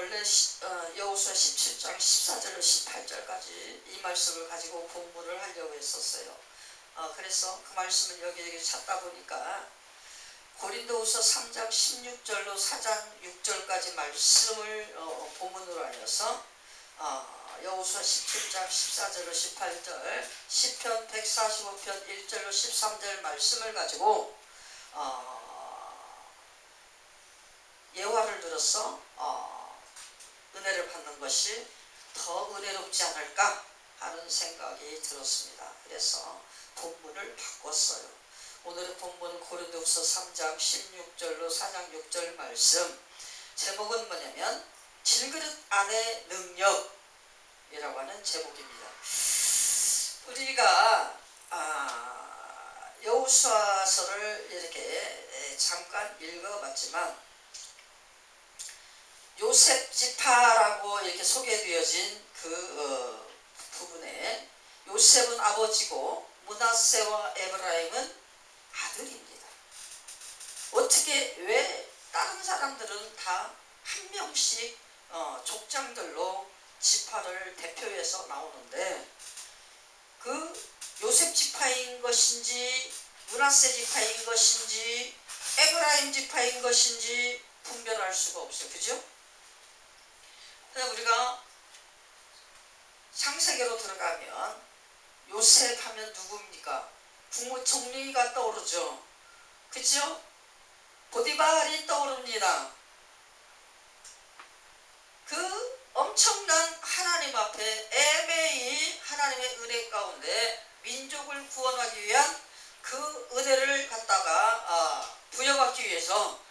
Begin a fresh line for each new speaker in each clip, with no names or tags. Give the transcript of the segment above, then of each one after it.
원래 여호수아 17장 14절로 18절까지 이 말씀을 가지고 본문을 하려고 했었어요. 그래서 그 말씀을 여기저기 찾다 보니까 고린도후서 3장 16절로 4장 6절까지 말씀을 본문으로 하여서 여호수아 17장 14절로 18절, 시편 145편 1절로 13절 말씀을 가지고 예화를 들어서 은혜를 받는 것이 더 은혜롭지 않을까 하는 생각이 들었습니다. 그래서 본문을 바꿨어요. 오늘의 본문은 고린도후서 3장 16절로 4장 6절 말씀, 제목은 뭐냐면 질그릇 안의 능력이라고 하는 제목입니다. 우리가 여호수아서를 이렇게 잠깐 읽어봤지만 요셉 지파라고 이렇게 소개되어진 그 부분에 요셉은 아버지고 므낫세와 에브라임은 아들입니다. 어떻게 왜 다른 사람들은 다 한 명씩 족장들로 지파를 대표해서 나오는데 그 요셉 지파인 것인지 므낫세 지파인 것인지 에브라임 지파인 것인지 분별할 수가 없어요. 그죠? 그래서 우리가 창세기로 들어가면 요셉 하면 누굽니까? 국무총리가 떠오르죠. 그죠? 보디발이 떠오릅니다. 그 엄청난 하나님 앞에 애매히 하나님의 은혜 가운데 민족을 구원하기 위한 그 은혜를 갖다가 부여받기 위해서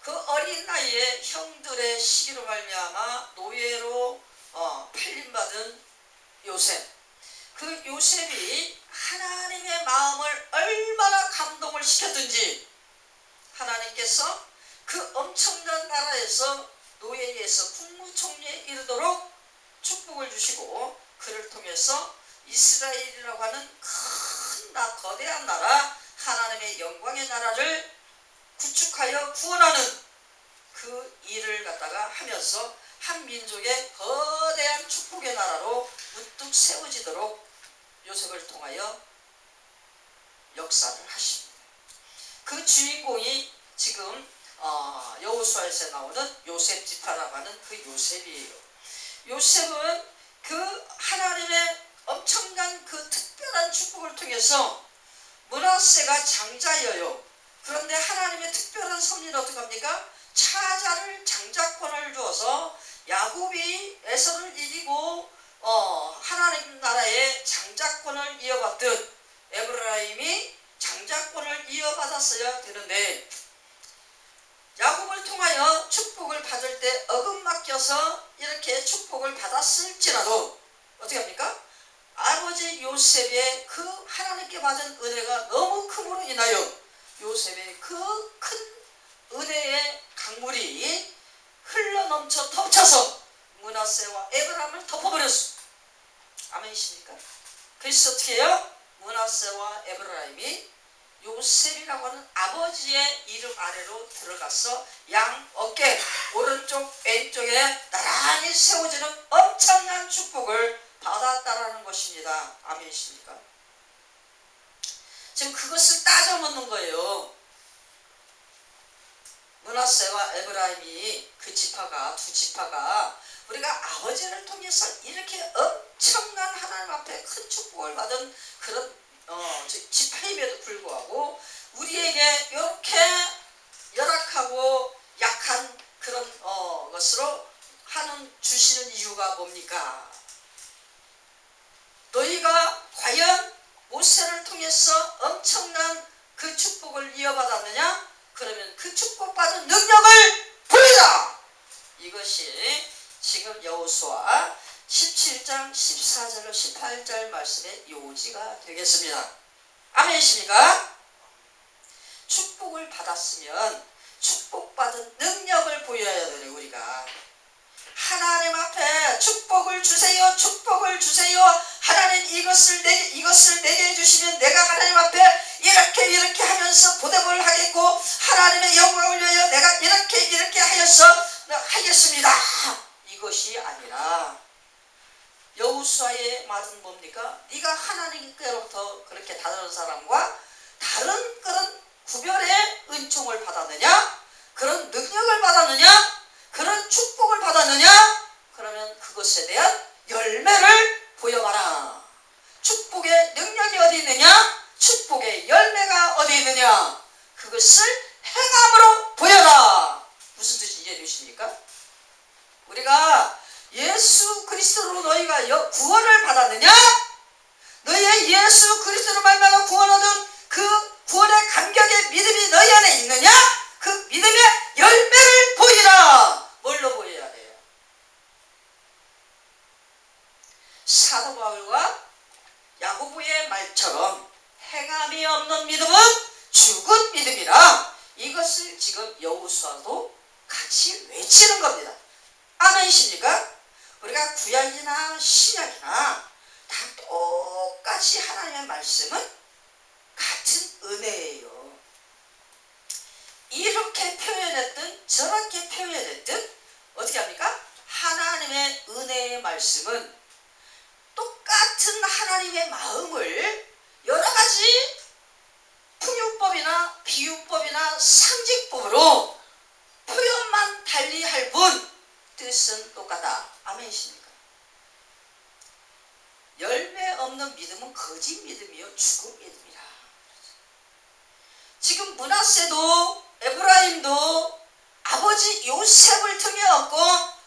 그 어린 나이에 형들의 시기로 말미암아 노예로 팔림받은 요셉, 그 요셉이 하나님의 마음을 얼마나 감동을 시켰든지 하나님께서 그 엄청난 나라에서 노예에서 국무총리에 이르도록 축복을 주시고 그를 통해서 이스라엘이라고 하는 큰 거대한 나라, 하나님의 영광의 나라를 구축하여 구원하는 그 일을 갖다가 하면서 한 민족의 거대한 축복의 나라로 우뚝 세워지도록 요셉을 통하여 역사를 하십니다. 그 주인공이 지금 여호수아에서 나오는 요셉 지파라고 하는 그 요셉이에요. 요셉은 그 하나님의 엄청난 그 특별한 축복을 통해서 므낫세가 장자여요. 그런데 하나님의 특별한 섭리는 어떻게 합니까? 차자를 장자권을 주어서 야곱이 에서를 이기고 하나님 나라의 장자권을 이어받듯 에브라임이 장자권을 이어받았어야 되는데 야곱을 통하여 축복을 받을 때 어긋맡겨서 이렇게 축복을 받았을지라도 어떻게 합니까? 아버지 요셉의 그 하나님께 받은 은혜가 너무 큼으로 인하여 요셉의 그 큰 은혜의 강물이 흘러넘쳐 덮쳐서 므낫세와 에브라임을 덮어버렸어. 아멘이십니까? 그래서 어떻게 해요? 므낫세와 에브라임이 요셉이라고 하는 아버지의 이름 아래로 들어가서 양 어깨 오른쪽 왼쪽에 나란히 세워지는 엄청난 축복을 받았다라는 것입니다. 아멘이십니까? 지금 그것을 따져 묻는 거예요. 므낫세와 에브라임이 그 지파가 두 지파가 우리가 아버지를 통해서 이렇게 엄청난 하나님 앞에 큰 축복을 받은 그런 지파임에도 불구하고 우리에게 이렇게 열악하고 약한 그런 것으로 주시는 이유가 뭡니까? 너희가 과연 모세를 통해서 엄청난 그 축복을 이어받았느냐? 그러면 그 축복받은 능력을 보여라! 이것이 지금 여호수아 17장 14절로 18절 말씀의 요지가 되겠습니다. 아멘이십니까? 축복을 받았으면 축복받은 능력을 보여야 되네. 우리가 하나님 앞에 축복을 주세요, 축복을 주세요. 하나님 이것을 내게 해주시면 내가 하나님 앞에 이렇게 하면서 보답을 하겠고 하나님의 영광을 위하여 내가 이렇게 하여서 하겠습니다. 받은 뭡니까? 네가 하나님께로부터 그렇게 다른 사람과 다른 그런 구별의 은총을 받았느냐? 그런 능력을 받았느냐? 그런 축복을 받았느냐? 그러면 그것에 대한 열매를 보여봐라. 축복의 능력이 어디 있느냐? 축복의 열매가 어디 있느냐? 그것을 행함으로 보여라. 무슨 뜻인지 이해되십니까? 우리가 예수 그리스도로 너희가 구원을 받았느냐? 너희의 예수 그리스도로 말미암아 구원 얻은 그 구원의 감격의 믿음이 너희 안에 있느냐? 그 믿음의 열매를 보이라. 뭘로 보여야 돼요? 사도 바울과 야고보의 말처럼 행함이 없는 믿음은 죽은 믿음이라. 이것을 지금 여호수아도 같이 외치는 겁니다. 아멘이십니까? 우리가 구약이나 신약이나 다 똑같이 하나님의 말씀은 같은 은혜예요. 이렇게 표현했든 저렇게 표현했든 어떻게 합니까? 하나님의 은혜의 말씀은 똑같은 하나님의 마음을 여러 가지 풍요법이나 비유법이나 상징법으로 표현만 달리할 뿐 뜻은 똑같다. 아멘이십니까? 열매 없는 믿음은 거짓 믿음이요 죽은 믿음이라. 지금 므낫세도 에브라임도 아버지 요셉을 통해 얻고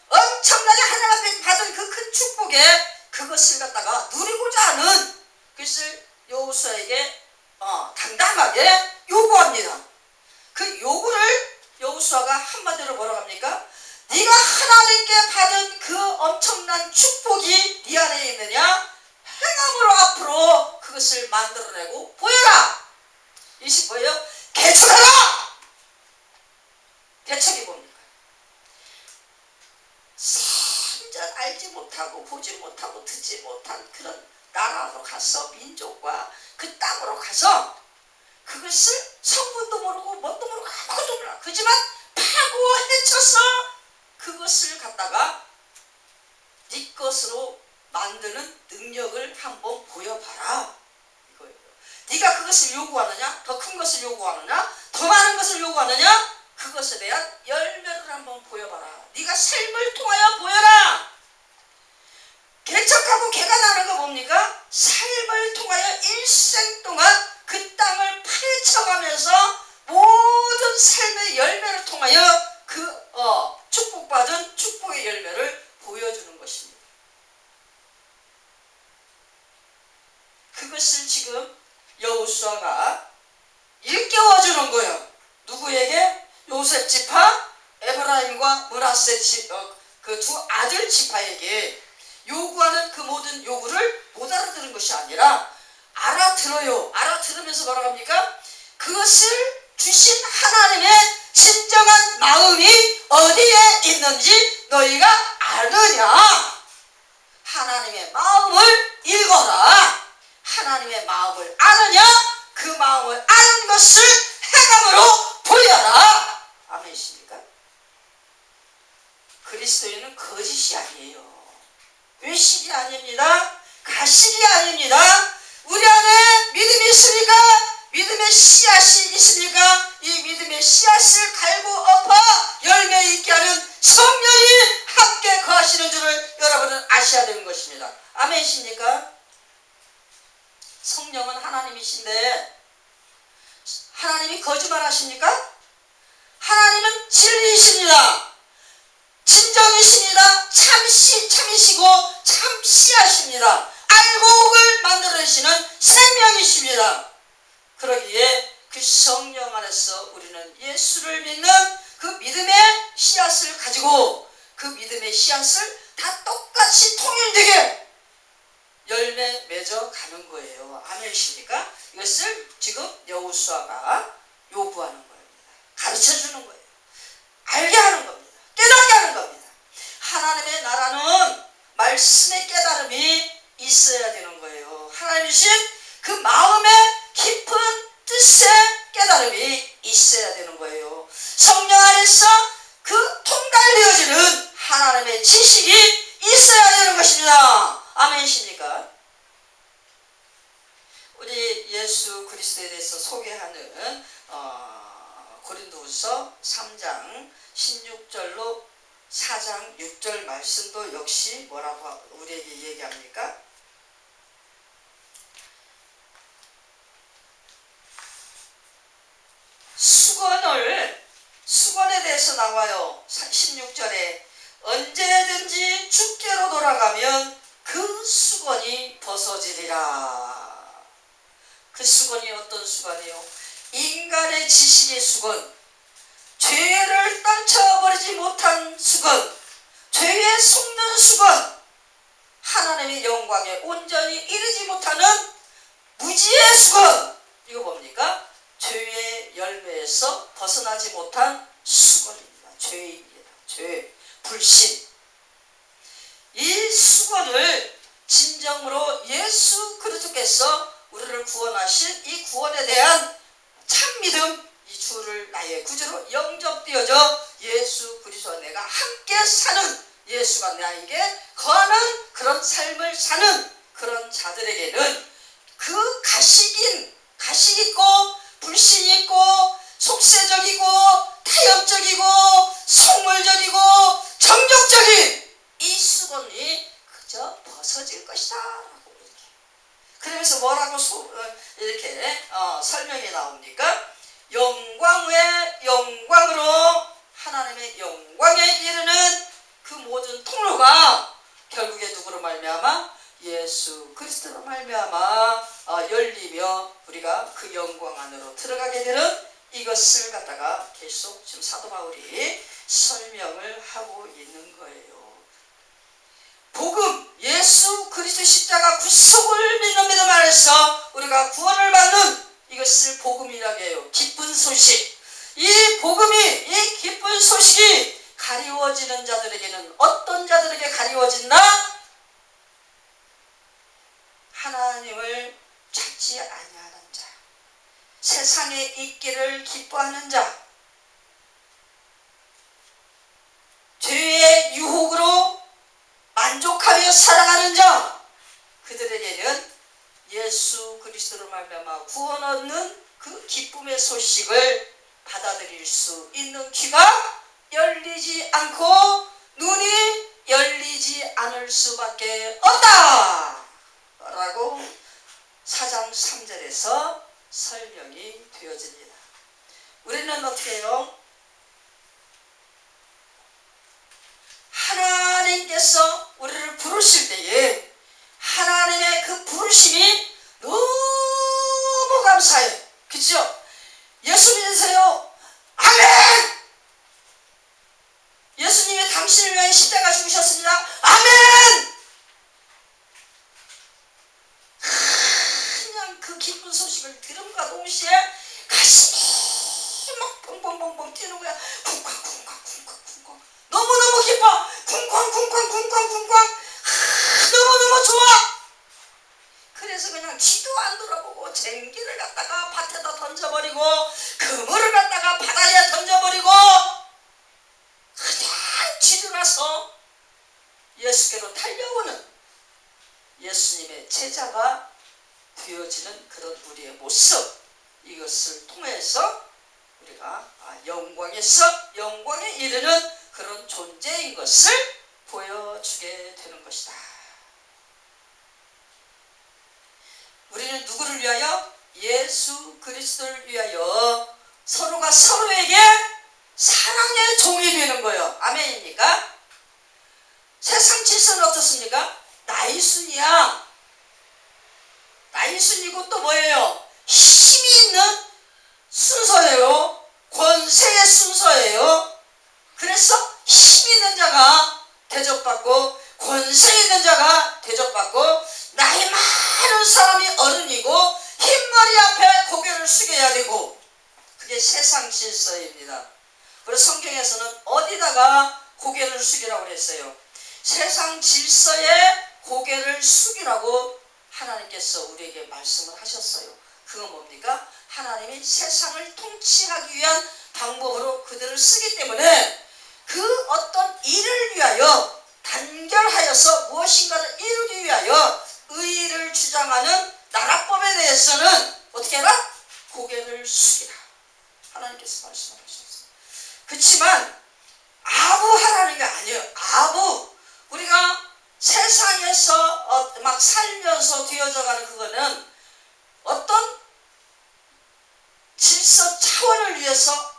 엄청나게 하나님 앞에 받은 그 큰 축복에 그것을 갖다가 누리고자 하는 그것을 여호수아에게 당당하게 요구합니다. 그 요구를 여호수아가 한마디로 뭐라고 합니까? 네가 하나님께 받은 그 엄청난 축복이 네 안에 있느냐? 행함으로 앞으로 그것을 만들어내고 보여라. 이것이 뭐예요? 개척하라. 개척이 뭡니까? 완전 알지 못하고 보지 못하고 듣지 못한 그런 나라로 가서 민족과 그 땅으로 가서 그것을 성분도 모르고 뭣도 모르고 아무것도 몰라. 그렇지만 파고 헤쳐서 그것을 갖다가 네 것으로 만드는 능력을 한번 보여봐라. 이거예요. 네가 그것을 요구하느냐? 더 큰 것을 요구하느냐? 더 많은 것을 요구하느냐? 그것에 대한 열매를 한번 보여봐라. 네가 삶을 통하여 보여라. 개척하고 개가 나는 거 뭡니까? 삶을 통하여 일생 동안 그 땅을 파헤쳐가면서 모든 삶의 열매를 통하여 그 축복받은 축복의 열매를 보여주는 것입니다. 그것을 지금 여호수아가 일깨워주는 거예요. 누구에게? 요셉 지파, 에브라임과 므낫세 그 두 아들 지파에게 요구하는 그 모든 요구를 못 알아들은 것이 아니라 알아들어요. 알아들으면서 뭐라고 합니까? 그것을 주신 하나님의 진정한 마음이 어디에 있는지 너희가 아느냐? 하나님의 마음을 읽어라. 하나님의 마음을 아느냐? 그 마음을 아는 것을 행함으로 보여라. 아멘이십니까? 그리스도인은 거짓이 아니에요. 외식이 아닙니다. 가식이 아닙니다. 우리 안에 믿음이 있습니까? 믿음의 씨앗이 있습니까? 이 믿음의 씨앗을 갈고 엎어 열매 있게 하는 성령이 함께 거하시는 줄을 여러분은 아셔야 되는 것입니다. 아멘이십니까? 성령은 하나님이신데 하나님이 거짓말 하십니까? 하나님은 진리이십니다. 진정이십니다. 참이시고 참 씨앗입니다. 알곡을 만들어내시는 생명이십니다. 그러기에 그 성령 안에서 우리는 예수를 믿는 그 믿음의 씨앗을 가지고 그 믿음의 씨앗을 다 똑같이 통일되게 열매 맺어 가는 거예요. 아멘이십니까? 이것을 지금 여호수아가 요구하는 겁니다. 가르쳐주는 거예요. 알게 하는 겁니다. 깨닫게 하는 겁니다. 하나님의 나라는 말씀의 깨달음이 있어야 되는 거예요. 하나님이신 그 마음의 깊은 뜻의 깨달음이 있어야 되는 거예요. 성령 안에서 그 통달되어지는 하나님의 지식이 있어야 되는 것입니다. 아멘이십니까? 예수 그리스도에 대해서 소개하는 고린도후서 3장 16절로 4장 6절 말씀도 역시 뭐라고 우리에게 얘기합니까? 수건에 대해서 나와요. 16절에 언제든지 주께로 돌아가면 그 수건이 벗어지리라. 그 수건이 어떤 수건이에요? 인간의 지식의 수건, 죄를 떨쳐버리지 못한 수건, 죄에 속는 수건, 하나님의 영광에 온전히 이르지 못하는 무지의 수건. 이거 뭡니까? 죄의 열매에서 벗어나지 못한 수건입니다. 죄입니다. 죄, 불신. 이 수건을 진정으로 예수 그리스도께서 우리를 구원하신 이 구원에 대한 참 믿음, 이 주를 나의 구주로 영접되어져 예수 그리스도와 내가 함께 사는, 예수가 나에게 거하는 그런 삶을 사는 그런 자들에게는 그 가식 있고 불신 있고 속세적이고 타협적이고 속물적이고 정욕적인 이 수건이 그저 벗어질 것이다 라고 이렇게. 그러면서 뭐라고 이렇게 설명이 나옵니까? 영광의 영광으로 하나님의 영광에 이르는 그 모든 통로가 결국에 누구로 말미암아? 예수 그리스도로 말미암아 열리며 우리가 그 영광 안으로 들어가게 되는 이것을 갖다가 계속 지금 사도 바울이 설명을 하고 있는 거예요. 복음, 예수 그리스도 십자가 구속을 믿는 믿음 안에서 우리가 구원을 받는 이것을 복음이라고 해요. 기쁜 소식. 이 복음이, 이 기쁜 소식이 가리워지는 자들에게는 어떤 자들에게 가리워진다? 하나님을 찾지 아니하는 자, 세상에 있기를 기뻐하는 자, 죄의 유혹으로 만족하며 살아가는 자, 그들에게는 예수 그리스도로 말미암아 구원 얻는 그 기쁨의 소식을 받아들일 수 있는 귀가 열리지 않고 눈이 열리지 않을 수밖에 없다 라고 4장 3절에서 설명이 되어집니다. 우리는 어떻게 해요? 하나님께서 우리를 부르실 때에 하나님의 그 부르심이 너무 감사해요. 그렇죠? 예수 믿으세요? 아멘! 예수님이 당신을 위해 십자가 죽으셨습니다. 아멘! 그냥 그 기쁜 소식을 들음과 동시에 가슴이 막 뻥뻥뻥뻥 뛰는 거야. 쿵쾅쿵쾅쿵쾅쿵쾅. 너무너무 기뻐. 쿵쾅쿵쾅쿵쾅쿵쾅. 너무너무 좋아. 그래서 그냥 뒤도 안 돌아보고 쟁기를 갖다가 밭에다 던져버리고 그물을 갖다가 바다에 던져버리고 그냥 뒤돌아서 예수께로 달려오는 예수님의 제자가 되어지는 그런 우리의 모습, 이것을 통해서 우리가 영광에서 영광에 이르는 그런 존재인 것을 보여주게 되는 것이다. 우리는 누구를 위하여? 예수 그리스도를 위하여 서로가 서로에게 사랑의 종이 되는 거예요. 아멘입니까? 세상 질서는 어떻습니까? 나이순이야. 나이순이고 또 뭐예요? 힘이 있는 순서예요. 권세의 순서예요. 그래서 힘 있는 자가 대접받고 권세 있는 자가 대접받고 나이 많은 사람이 어른이고 흰머리 앞에 고개를 숙여야 되고, 그게 세상 질서입니다. 그래서 성경에서는 어디다가 고개를 숙이라고 했어요? 세상 질서에 고개를 숙이라고 하나님께서 우리에게 말씀을 하셨어요. 그건 뭡니까? 하나님이 세상을 통치하기 위한 방법으로 그들을 쓰기 때문에 그 어떤 일을 위하여 단결하여서 무엇인가를 이루기 위하여 의의를 주장하는 나라법에 대해서는 어떻게 해라? 고개를 숙이라. 하나님께서 말씀하셨어요. 그렇지만 아부하라는 게 아니에요. 아부. 우리가 세상에서 막 살면서 되어져가는 그거는 어떤 질서 차원을 위해서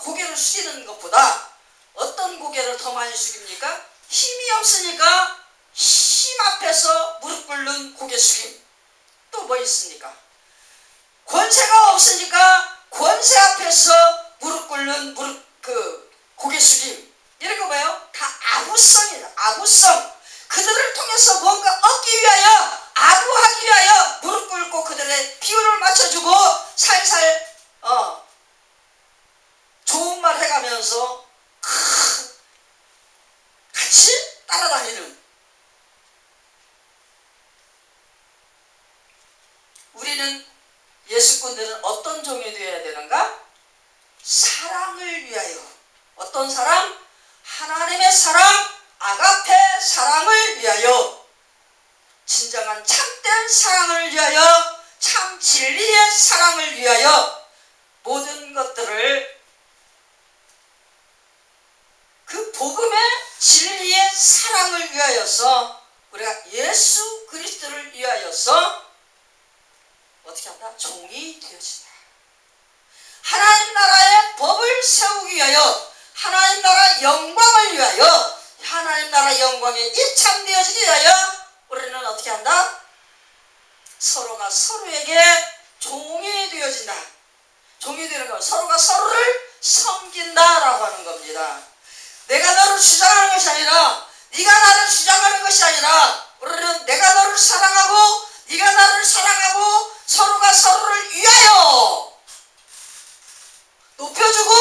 고개를 숙이는 것보다 어떤 고개를 더 많이 숙입니까? 힘이 없으니까 힘 앞에서 무릎 꿇는 고개 숙임. 또 뭐 있습니까? 권세가 없으니까 권세 앞에서 무릎 꿇는 고개 숙임. 이런 거 봐요. 다 아부성이에요. 아부성. 그들을 통해서 뭔가 얻기 위하여, 아부하기 위하여 무릎 꿇고 그들의 비율을 맞춰주고 살살 좋은 말 해가면서 같이 따라다니는. 우리는 예수꾼들은 어떤 종이 되어야 되는가? 사랑을 위하여. 어떤 사랑? 하나님의 사랑, 아가페 사랑을 위하여, 진정한 참된 사랑을 위하여, 참 진리의 사랑을 위하여 모든 것들을 그 복음의 진리의 사랑을 위하여서 우리가 예수 그리스도를 위하여서 어떻게 한다? 종이 되어진다. 하나님 나라의 법을 세우기 위하여, 하나님 나라 영광을 위하여, 하나님 나라 영광에 입창되어지기 위하여 우리는 어떻게 한다? 서로가 서로에게 종이 되어진다. 종이 되는 것, 서로가 서로를 섬긴다라고 하는 겁니다. 내가 너를 주장하는 것이 아니라, 네가 나를 주장하는 것이 아니라, 우리는 내가 너를 사랑하고 네가 나를 사랑하고 서로가 서로를 위하여 높여주고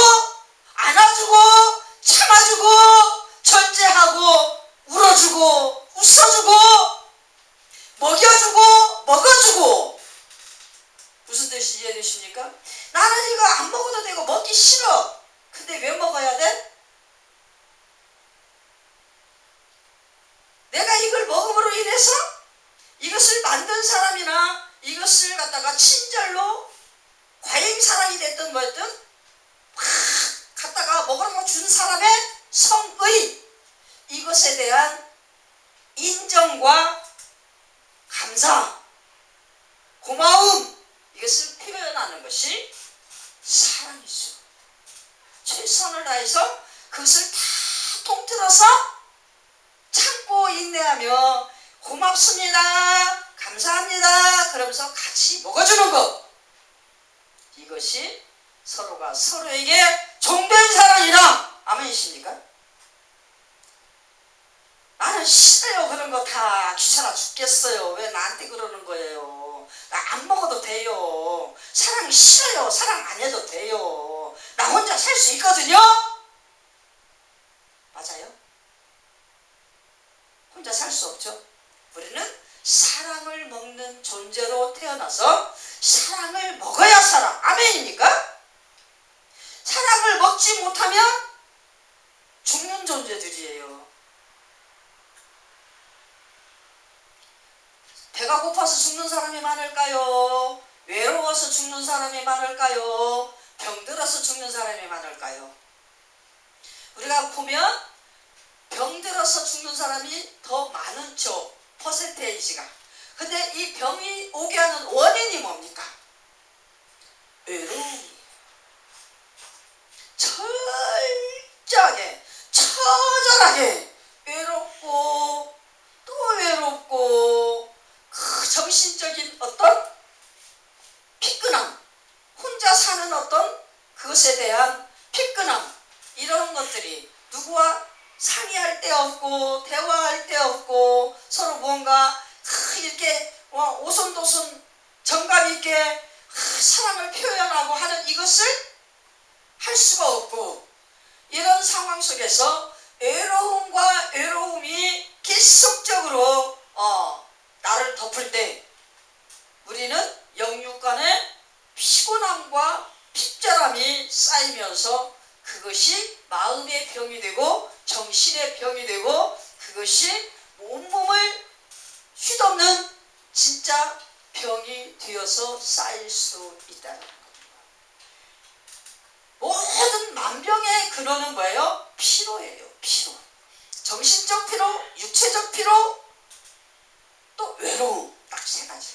안아주고 참아주고 절제하고 울어주고 웃어주고 먹여주고 먹어주고. 무슨 뜻이 이해되십니까? 나는 이거 안 먹어도 되고 먹기 싫어. 근데 왜 먹어야 돼? 내가 이걸 먹음으로 인해서 이것을 만든 사람이나 이것을 갖다가 친절로 과잉사랑이 됐든 뭐였든 막 갖다가 먹으라고 준 사람의 성의, 이것에 대한 인정과 감사, 고마움, 이것을 표현하는 것이 사랑이죠. 최선을 다해서 그것을 다 통틀어서 참고 인내하며 고맙습니다, 감사합니다 그러면서 같이 먹어주는 것, 이것이 서로가 서로에게 종된 사랑이다. 아멘이십니까? 나는 싫어요. 그런 거 다 귀찮아 죽겠어요. 왜 나한테 그러는 거예요? 나 안 먹어도 돼요. 사랑 싫어요. 사랑 안 해도 돼요. 나 혼자 살 수 있거든요. 맞아요? 혼자 살 수 없죠. 우리는 사랑을 먹는 존재로 태어나서 사랑을 먹어야 살아. 아멘입니까? 사랑을 먹지 못하면 죽는 존재들이에요. 배가 고파서 죽는 사람이 많을까요? 외로워서 죽는 사람이 많을까요? 병들어서 죽는 사람이 많을까요? 우리가 보면 병들어서 죽는 사람이 더 많죠. 퍼센테이지가. 근데 이 병이 오게 하는 원인이 뭡니까? 외로움이에요. 철저하게, 처절하게 외롭고 또 외롭고 그 정신적인 어떤 피끈함, 혼자 사는 어떤 그것에 대한 피끈함, 이런 것들이 누구와 상의할 데 없고 대화할 데 없고 서로 뭔가 이렇게 오손도손 정감 있게 사랑을 표현하고 하는 이것을 할 수가 없고, 이런 상황 속에서 외로움과 외로움이 계속적으로 나를 덮을 때 우리는 영육간의 피곤함과 핍절함이 쌓이면서 그것이 마음의 병이 되고 정신의 병이 되고 그것이 온몸을 휘덮는 진짜 병이 되어서 쌓일 수 있다는 겁니다. 모든 만병의 근원은 뭐예요? 피로예요. 피로. 정신적 피로, 육체적 피로, 또 외로움. 딱 세 가지.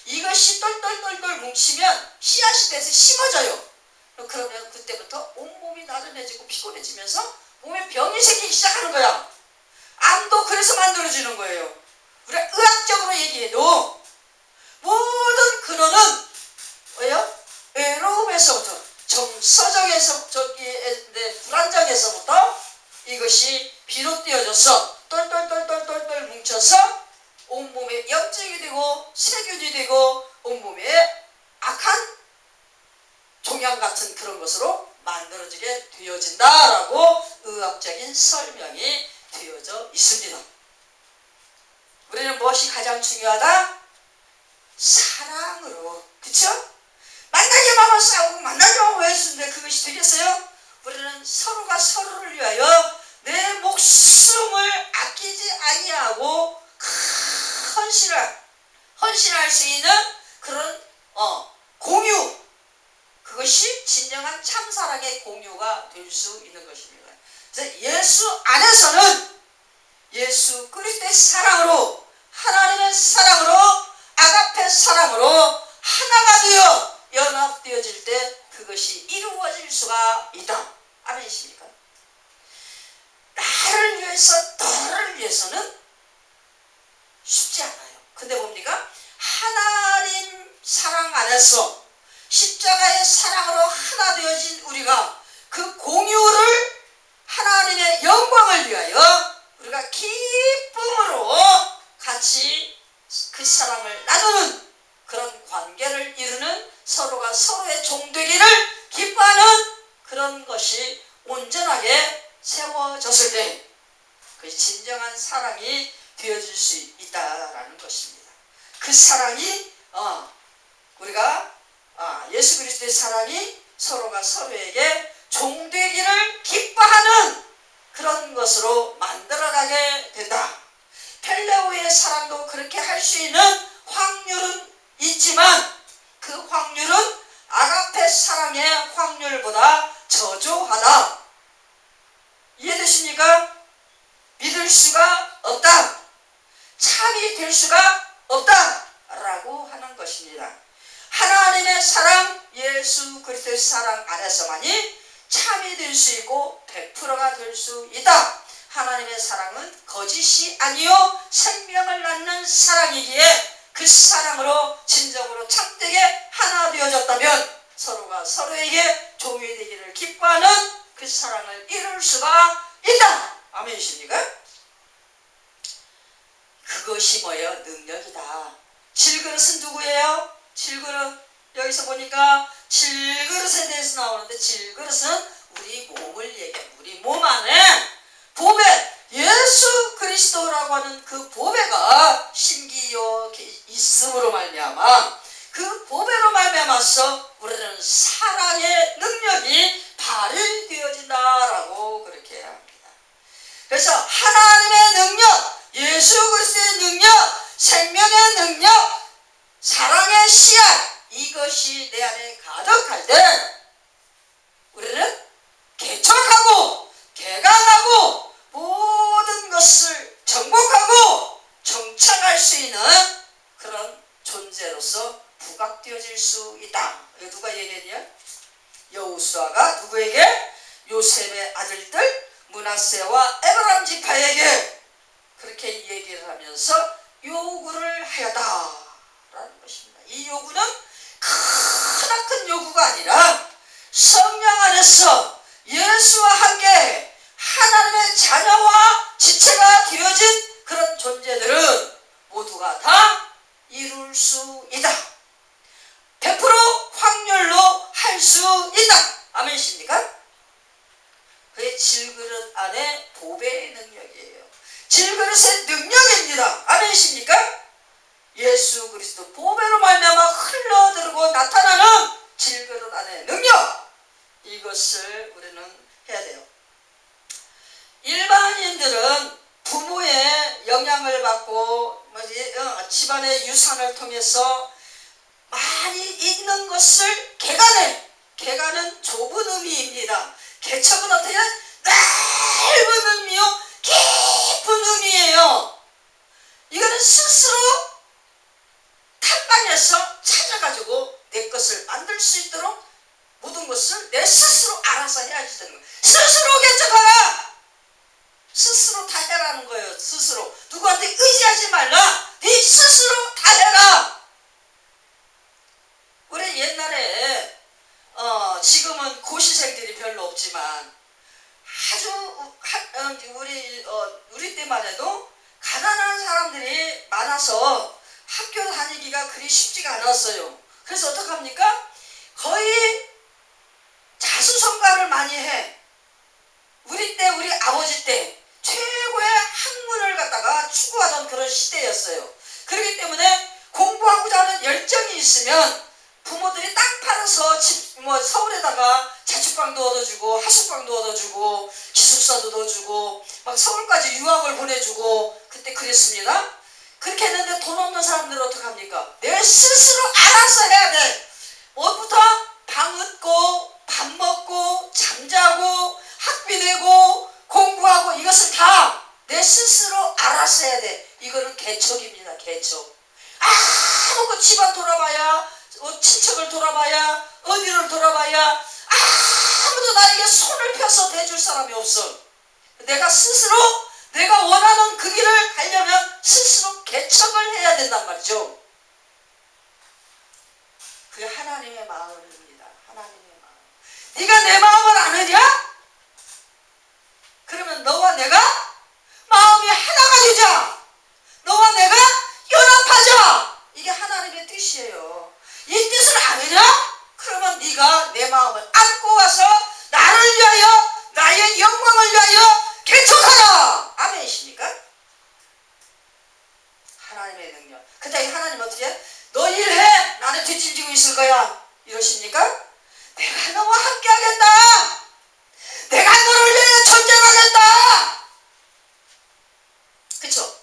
이것이 똘똘똘똘 뭉치면 씨앗이 돼서 심어져요. 그러면 그때부터 온몸이 나른해지고 피곤해지면서 몸에 병이 생기기 시작하는 거야. 암도 그래서 만들어지는 거예요. 우리가 의학적으로 얘기해도 모든 근원은 뭐예요? 외로움에서부터, 정서적에서, 불안정에서부터 이것이 비롯되어져서 똘똘똘똘똘똘 뭉쳐서 온몸에 염증이 되고 세균이 되고 온몸에 악한 종양 같은 그런 것으로 만들어지게 되어진다라고 의학적인 설명이 되어져 있습니다. 우리는 무엇이 가장 중요하다? 사랑으로, 그쵸? 만나기만 하면 싸우고 만나기만 하면 외치는데 그것이 되겠어요? 우리는 서로가 서로를 위하여 내 목숨을 아끼지 아니하고 헌신할 수 있는 그런 공유, 그것이 진정한 참사랑의 공유가 될 수 있는 것입니다. 그래서 예수 안에서는 예수 그리스도의 사랑으로, 하나님의 사랑으로, 아가페 사랑으로 하나가 되어 연합되어질 때 그것이 이루어질 수가 있다. 아멘이십니까? 나를 위해서, 너를 위해서는 쉽지 않아요. 근데 뭡니까? 하나님 사랑 안에서 십자가의 사랑으로 하나 되어진 우리가 그 공유를, 하나님의 영광을 위하여 우리가 기쁨으로 같이 그 사랑을 나누는 그런 관계를 이루는, 서로가 서로의 종되기를 기뻐하는 그런 것이 온전하게 세워졌을 때 그것이 진정한 사랑이 되어질 수 있다라는 것입니다. 그 사랑이 우리가 예수 그리스도의 사랑이 서로가 서로에게 종되기를 기뻐하는 그런 것으로 만들어가게 된다. 펠레오의 사랑도 그렇게 할 수 있는 확률은 있지만 그 확률은 아가페 사랑의 확률보다 저조하다. 이해되십니까? 믿을 수가 없다. 참이 될 수가 없다 라고 하는 것입니다. 하나님의 사랑, 예수 그리스도의 사랑 안에서만이 참이 될 수 있고 100%가 될 수 있다. 하나님의 사랑은 거짓이 아니요 생명을 낳는 사랑이기에 그 사랑으로 진정으로 참되게 하나 되어졌다면 서로가 서로에게 종이 되기를 기뻐하는 그 사랑을 이룰 수가 있다. 아멘이십니까? 그것이 뭐예요? 능력이다. 질그릇은 누구예요? 질그릇. 여기서 보니까 질그릇에 대해서 나오는데, 질그릇은 우리 몸을 얘기해. 우리 몸 안에 보배, 예수 그리스도라고 하는 그 보배가 심기어 있음으로 말미암아 그 보배로 말미암아서 우리는 사랑의 능력이 발휘되어진다라고 그렇게 합니다. 그래서 하나님의 능력, 예수 그리스도의 능력, 생명의 능력, 사랑의 씨앗, 이것이 내 안에 가득할 때 우리는 개척하고 개간하고 모든 것을 정복하고 정착할 수 있는 그런 존재로서 부각되어질 수 있다. 이거 누가 얘기했냐? 여호수아가 누구에게? 요셉의 아들들 므낫세와 에브라임 지파에게 그렇게 얘기를 하면서 요구를 하였다라는 것입니다. 이 요구는 크나큰 요구가 아니라 성령 안에서 예수와 함께 하나님의 자녀와 지체가 되어진 그런 존재들은 모두가 다 이룰 수 있다. 100% 확률로 할 수 있다. 아멘이십니까? 그게 질그릇 안에 보배의 능력이에요. 질그릇의 능력입니다. 아멘이십니까? 예수 그리스도 보배로 말미암아 흘러들고 나타나는 질그릇 안의 능력, 이것을 우리는 해야 돼요. 일반인들은 부모의 영향을 받고 집안의 유산을 통해서 많이 있는 것을 개간해. 개간은 좁은 의미입니다. 개척은 어떻게? 넓은 의미요, 깊은 의미예요. 이거는 스스로 탐방해서 찾아가지고 내 것을 만들 수 있도록 모든 것을 내 스스로 알아서 해야지 되는 거예요. 스스로 개척하라. 스스로 다 해라는 거예요. 스스로. 누구한테 의지하지 말라. 네 스스로 다 해라. 우리 옛날에 지금은 고시생들이 별로 없지만 아주 우리 때만 해도 가난한 사람들이 많아서 학교 다니기가 그리 쉽지가 않았어요. 그래서 어떡합니까? 거의 자수성가를 많이 해. 우리 때, 우리 아버지 때 최고의 학문을 갖다가 추구하던 그런 시대였어요. 그렇기 때문에 공부하고자 하는 열정이 있으면 부모들이 땅 팔아서 서울에다가 자취방도 얻어주고 하숙방도 얻어주고 기숙사도 넣어주고 막 서울까지 유학을 보내주고 그때 그랬습니다. 그렇게 했는데 돈 없는 사람들은 어떡합니까? 내 스스로 알아서 해야 돼. 뭐부터? 방 얻고 밥 먹고 잠자고 학비 내고 공부하고 이것을 다 내 스스로 알아서 해야 돼. 이거는 개척입니다. 개척. 아무것도 집안 돌아봐야 친척을 돌아봐야 어디를 돌아봐야 아무도 나에게 손을 펴서 대줄 사람이 없어. 내가 스스로 내가 원하는 그 길을 가려면 스스로 개척을 해야 된단 말이죠. 그게 하나님의 마음입니다. 하나님의 마음. 네가 내 마음을 아느냐? 그러면 너와 내가 마음이 하나가 되자. 너와 내가 연합하자. 이게 하나님의 뜻이에요. 이 뜻을 아느냐? 그러면 네가 내 마음을 안고 와서 나를 위하여 나의 영광을 위하여 개척하라. 아멘이십니까? 하나님의 능력. 그때 하나님 어떻게 해? 너 일해. 나는 뒷짐지고 있을 거야. 이러십니까? 내가 너와 함께 하겠다. 내가 너를 위해 전쟁하겠다. 그쵸?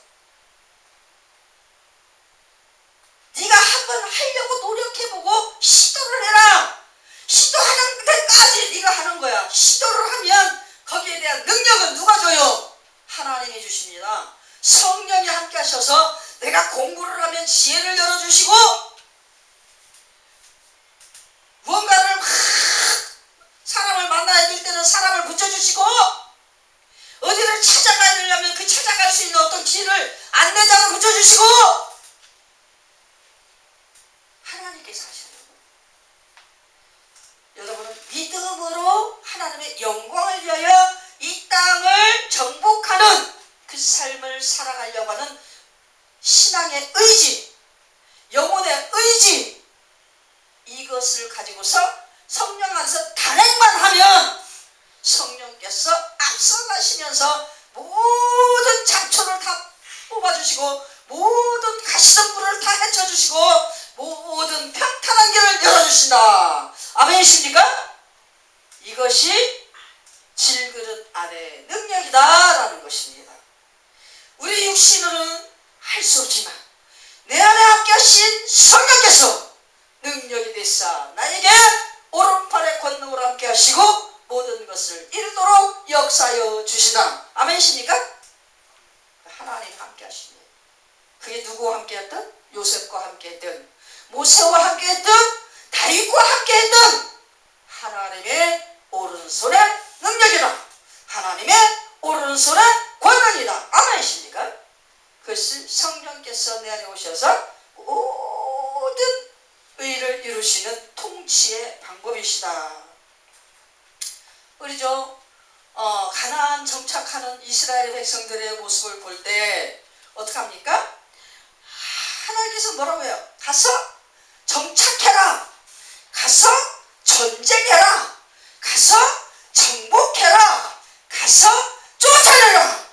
네가 한번 하려고 노력해보고 시도를 해라. 시도하는 데까지 네가 하는 거야. 시도를 하면 거기에 대한 능력은 누가 줘요? 하나님이 주십니다. 성령이 함께 하셔서 내가 공부를 하면 지혜를 열어주시고 무언가를 막 사람을 만나야 될 때는 사람을 붙여주시고 어디를 찾아가야 되려면 그 찾아갈 수 있는 어떤 길을 안내자를 붙여주시고 하나님께서 하셔요. 여러분은 믿음으로 하나님의 영광을 위하여 이 땅을 정복하는 그 삶을 살아가려고 하는 신앙의 의지, 영혼의 의지, 이것을 가지고서 성령 안에서 단행만 하면 성령께서 앞서가시면서 모든 잡초를 다 뽑아주시고 모든 가시덤불을 다 헤쳐주시고 모든 평탄한 길을 열어주신다. 아멘이십니까? 이것이 질그릇 안의 능력이다라는 것입니다. 우리 육신으로는 할 수 없지만 내 안에 함께 하신 성령께서 능력이 되사 나에게 오른팔의 권능으로 함께 하시고 모든 것을 이루도록 역사하여 주시다. 아멘이십니까? 하나님 함께 하십니다. 그게 누구와 함께 했던? 요셉과 함께 했던 모세와 함께 했던 다윗과 함께 했던 하나님의 오른손의 능력이다. 하나님의 오른손의 권능이다. 아멘이십니까? 그것을 성령께서 내 안에 오셔서 모든 의를 이루시는 통치의 방법이시다. 우리죠. 가나안 정착하는 이스라엘 백성들의 모습을 볼 때 어떡합니까? 하나님께서 뭐라고 해요? 가서 정착해라. 가서 전쟁해라. 가서 정복해라. 가서 쫓아내라.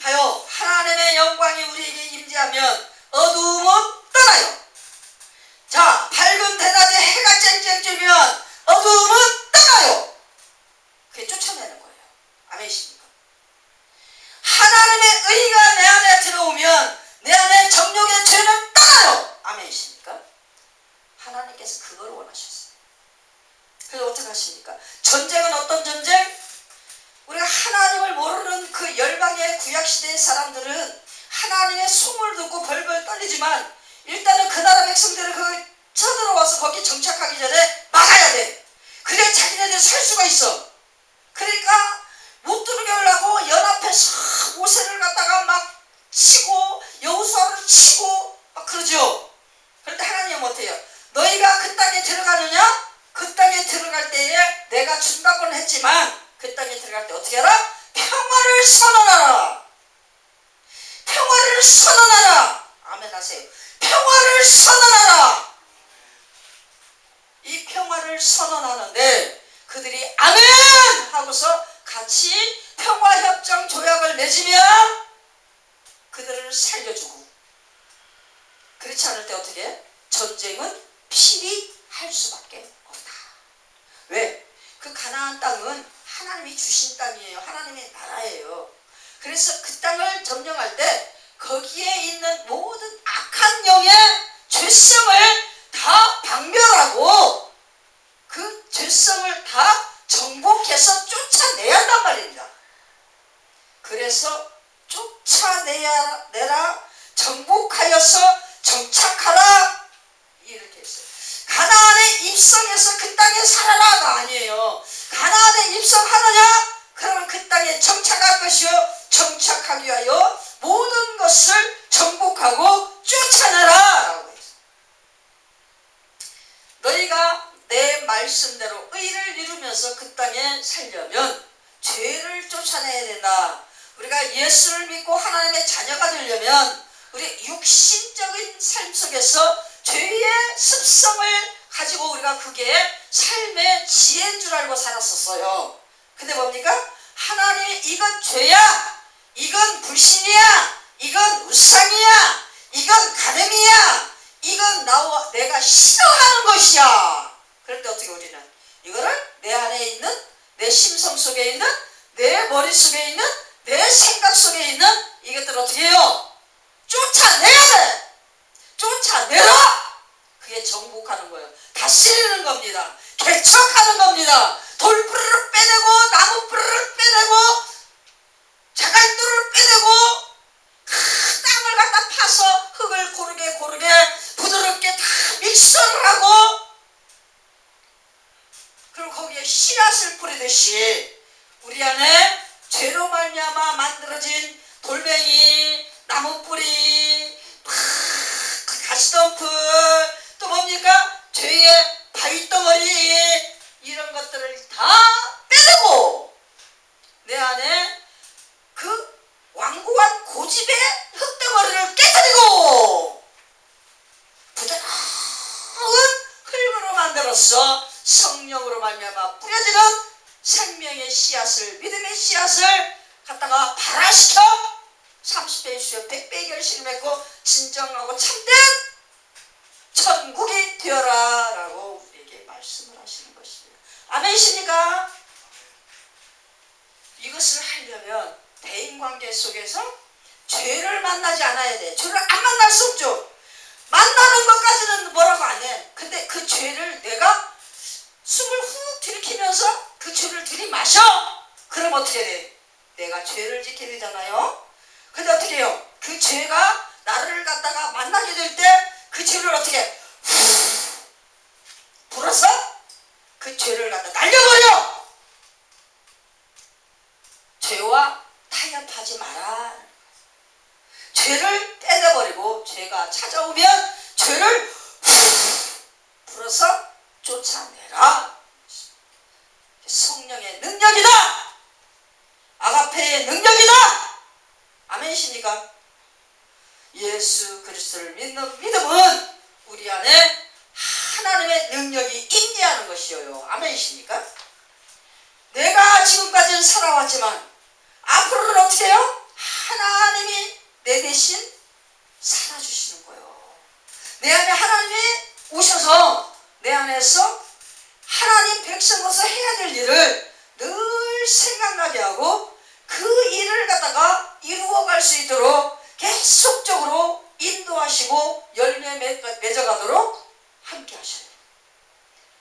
봐요. 하나님의 영광이 우리에게 임재하면 어두움은 떠나요. 자, 밝은 대낮에 해가 쨍쨍 뜨면 어두움은 떠나요. 그게 쫓아내는 거예요. 아멘이십니까? 하나님의 의가 내 안에 들어오면 내 안에 정욕의 죄는 떠나요. 많아요. 아멘이십니까? 하나님께서 그걸 원하셨어요. 그래서 어떻게 하십니까? 전쟁은 어떤 전쟁? 우리가 하나님을 모르는 그 열방의 구약시대의 사람들은 하나님의 소문을 듣고 벌벌 떨리지만 일단은 그 나라 백성들을 쳐들어와서 거기 정착하기 전에 막아야 돼. 그래 자기네들 살 수가 있어. 그러니까 못 들어오게 하려고 연합해서 모세를 갖다가 막 치고 여호수아를 치고 막 그러죠. 그런데 하나님은 못해요. 너희가 그 땅에 들어가느냐? 그 땅에 들어갈 때에 내가 준다고는 했지만 그 땅에 들어갈 때 어떻게 하라? 평화를 선언하라. 평화를 선언하라. 아멘 하세요. 평화를 선언하라. 이 평화를 선언하는데 그들이 아멘 하고서 같이 평화협정 조약을 맺으면 그들을 살려주고, 그렇지 않을 때 어떻게 해? 전쟁은 필히할 수밖에 없다. 왜? 그 가나안 땅은 하나님이 주신 땅이에요. 하나님의 나라예요. 그래서 그 땅을 점령할 때 거기에 있는 모든 악한 영의 죄성을 다 박멸하고 그 죄성을 다 정복해서 쫓아내야 한단 말입니다. 그래서 쫓아내라, 정복하여서 정착하라 이렇게 했어요. 가나안에 입성해서 그 땅에 살아라가 아니에요. 가나안에 입성하느냐? 그러면 그 땅에 정착할 것이요, 정착하기 위하여 모든 것을 정복하고 쫓아내라 라고 했어요. 너희가 내 말씀대로 의를 이루면서 그 땅에 살려면 죄를 쫓아내야 된다. 우리가 예수를 믿고 하나님의 자녀가 되려면 우리 육신적인 삶 속에서 죄의 습성을 가지고 우리가 그게 삶의 지혜인 줄 알고 살았었어요. 근데 뭡니까? 하나님이 이건 죄야, 이건 불신이야, 이건 우상이야, 이건 가늠이야, 이건 내가 싫어하는 것이야. 그럴 때 어떻게 우리는 이거를 내 안에 있는, 내 심성 속에 있는, 내 머릿속에 있는, 내 생각 속에 있는 이것들을 어떻게 해요? 쫓아내야 돼. 쫓아내라. 그게 정복하는 거예요. 다스리는 겁니다. 개척하는 겁니다. 돌뿌리를 빼내고 나무뿌리를 빼내고 자갈돌을 빼내고 그 땅을 갖다 파서 흙을 고르게 부드럽게 다 믹서를 하고, 그리고 거기에 씨앗을 뿌리듯이 우리 안에 죄로 말미암아 만들어진 돌멩이, 나무뿌리, 가시덤프, 또 뭡니까? 죄의 바위덩어리, 이런 것들을 다 빼내고 내 안에 그 완고한 고집의 흙덩어리를 깨뜨리고 부드러운 흙으로 만들어서 성령으로 말미암아 뿌려지는 생명의 씨앗을, 믿음의 씨앗을 갖다가 발화시켜 30배 수여 100배의 결실을 맺고 진정하고 참된 천국이 되어라 라고 우리에게 말씀을 하시는 것입니다. 아멘이십니까? 이것을 하려면 대인관계 속에서 죄를 만나지 않아야 돼. 죄를 안 만날 수 없죠. 만나는 것까지는 뭐라고 안 해. 근데 그 죄를 내가 숨을 훅 들이키면서 그 죄를 들이마셔. 그럼 어떻게 돼? 내가 죄를 짓게 되잖아요. 근데 어떻게 해요? 그 죄가 나를 갖다가 만나게 될 때 그 죄를 어떻게 후 불어서 그 죄를 갖다 날려버려. 죄와 타협하지 마라. 죄를 때려버리고 죄가 찾아오면 죄를 후 불어서 쫓아내라. 성령의 능력이다. 아가페의 능력이다. 아멘이십니까? 예수 그리스도를 믿는 믿음은 우리 안에 하나님의 능력이 임재하는 것이요. 아멘이십니까? 내가 지금까지는 살아왔지만 앞으로는 어떻게 해요? 하나님이 내 대신 살아주시는 거예요. 내 안에 하나님이 오셔서 내 안에서 하나님 백성으로서 해야 될 일을 늘 생각나게 하고 그 일을 갖다가 이루어갈 수 있도록 계속적으로 인도하시고 열매 맺어가도록 함께 하셔요.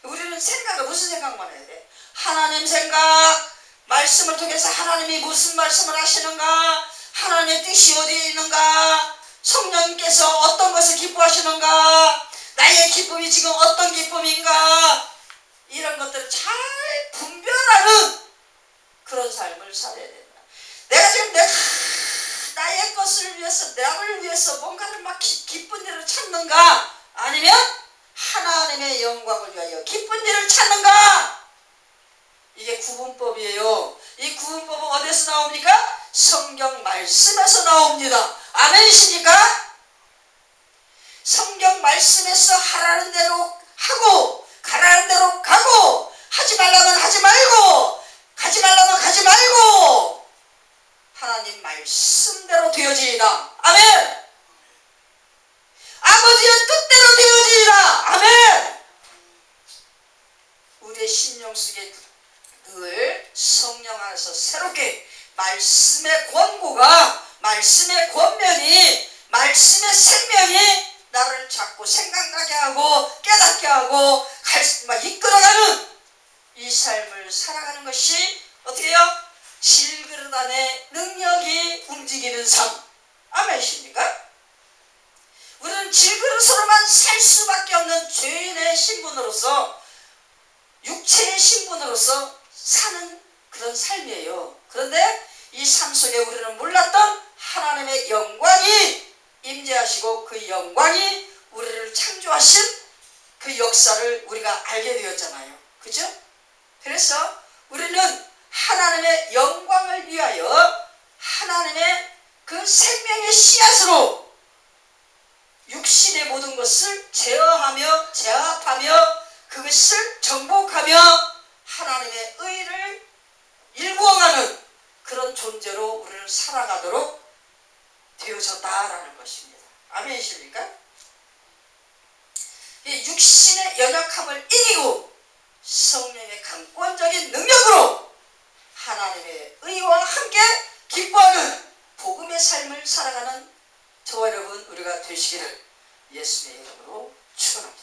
우리는 생각을 무슨 생각만 해야 돼? 하나님 생각, 말씀을 통해서 하나님이 무슨 말씀을 하시는가, 하나님의 뜻이 어디에 있는가, 성령님께서 어떤 것을 기뻐하시는가, 나의 기쁨이 지금 어떤 기쁨인가, 이런 것들을 잘 분별하는 그런 삶을 살아야 된다. 내가 지금 나의 것을 위해서, 나를 위해서 뭔가를 막 기쁜 일을 찾는가, 아니면 하나님의 영광을 위하여 기쁜 일을 찾는가? 이게 구분법이에요. 이 구분법은 어디서 나옵니까? 성경 말씀에서 나옵니다. 아멘이십니까? 성경 말씀에서 하라는 대로 하고 가라는 대로 가고, 하지 말라면 하지 말고 가지 말라면 가지 말고 하나님 말씀대로 되어지이다. 아멘. 아버지의 뜻대로 되어지이다. 아멘. 우리의 심령 속에 늘 성령 안에서 새롭게 말씀의 권고가, 말씀의 권면이, 말씀의 생명이 나를 자꾸 생각나게 하고 깨닫게 하고 이끌어가는 이 삶을 살아가는 것이 어떻게 해요? 질그릇 안에 능력이 움직이는 삶. 아멘이십니까? 우리는 질그릇으로만 살 수밖에 없는 죄인의 신분으로서, 육체의 신분으로서 사는 그런 삶이에요. 그런데 이 삶 속에 우리는 몰랐던 하나님의 영광이 임재하시고, 그 영광이 우리를 창조하신 그 역사를 우리가 알게 되었잖아요. 그죠? 그래서 우리는 하나님의 영광을 위하여 하나님의 그 생명의 씨앗으로 육신의 모든 것을 제어하며 제압하며 그것을 정복하며 하나님의 의를 일구어가는 그런 존재로 우리를 살아가도록 되어졌다라는 것입니다. 아멘이십니까? 이 육신의 연약함을 이기고 성령의 강권적인 능력으로 하나님의 의와 함께 기뻐하는 복음의 삶을 살아가는 저와 여러분 우리가 되시기를 예수님의 이름으로 축원합니다.